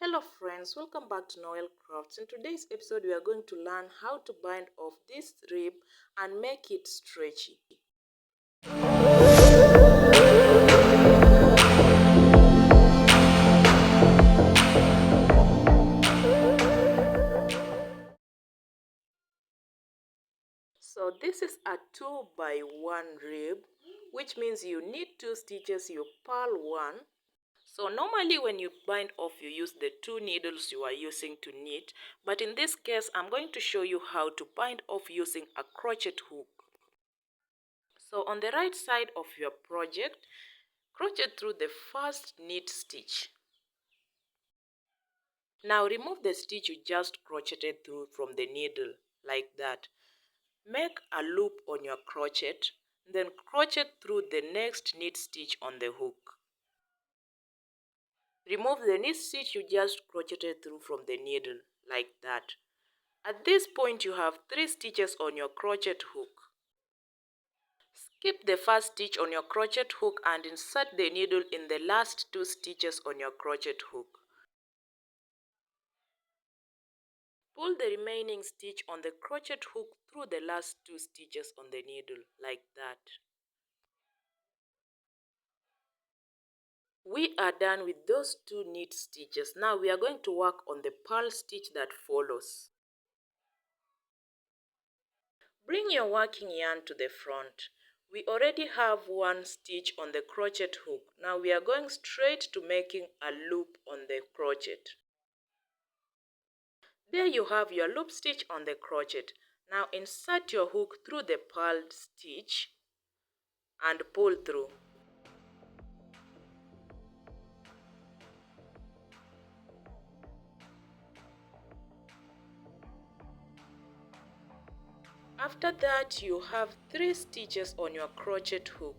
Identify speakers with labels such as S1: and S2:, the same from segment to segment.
S1: Hello friends, welcome back to Noelcrafts. In today's episode, we are going to learn how to bind off this rib and make it stretchy. So this is a 2x1 rib, which means you need 2 stitches, you purl 1. So normally when you bind off, you use the 2 needles you are using to knit, but in this case I'm going to show you how to bind off using a crochet hook. So on the right side of your project, crochet through the first knit stitch. Now remove the stitch you just crocheted through from the needle, like that. Make a loop on your crochet, then crochet through the next knit stitch on the hook. Remove the knit stitch you just crocheted through from the needle, like that. At this point you have 3 stitches on your crochet hook. Skip the first stitch on your crochet hook and insert the needle in the last 2 stitches on your crochet hook. Pull the remaining stitch on the crochet hook through the last 2 stitches on the needle, like that. We are done with those 2 knit stitches. Now we are going to work on the purl stitch that follows. Bring your working yarn to the front. We already have 1 stitch on the crochet hook. Now we are going straight to making a loop on the crochet. There you have your loop stitch on the crochet. Now insert your hook through the purled stitch and pull through. After that, you have 3 stitches on your crochet hook.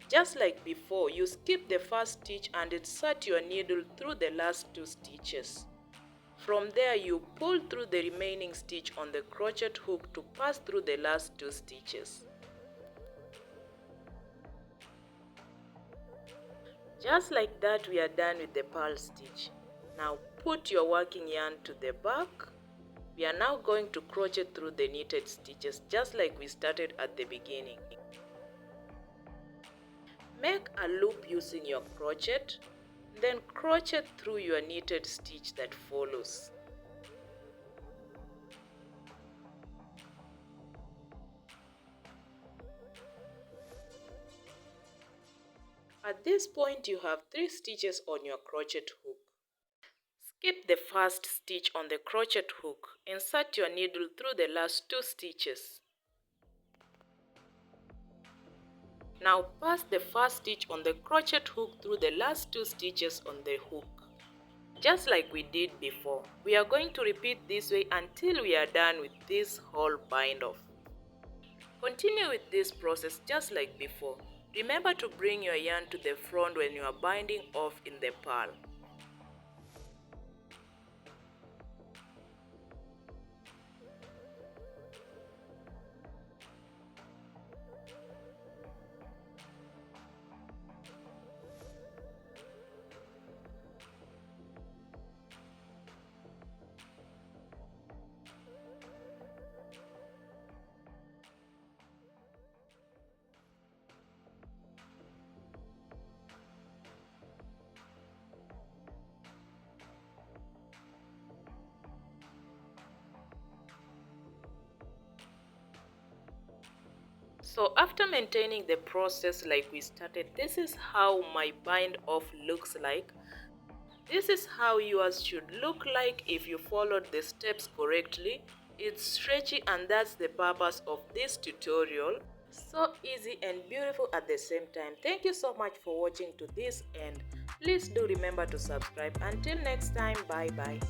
S1: Just like before, you skip the first stitch and insert your needle through the last 2 stitches. From there, you pull through the remaining stitch on the crochet hook to pass through the last 2 stitches. Just like that, we are done with the purl stitch. Now put your working yarn to the back. We are now going to crochet through the knitted stitches just like we started at the beginning. Make a loop using your crochet, then crochet through your knitted stitch that follows. At this point, you have 3 stitches on your crochet hook. Skip the first stitch on the crochet hook. Insert your needle through the last 2 stitches. Now pass the first stitch on the crochet hook through the last 2 stitches on the hook. Just like we did before, we are going to repeat this way until we are done with this whole bind off. Continue with this process just like before. Remember to bring your yarn to the front when you are binding off in the purl. So after maintaining the process like we started, this is how my bind off looks like. This is how yours should look like if you followed the steps correctly. It's stretchy and that's the purpose of this tutorial. So easy and beautiful at the same time. Thank you so much for watching to this end. Please do remember to subscribe. Until next time, bye bye.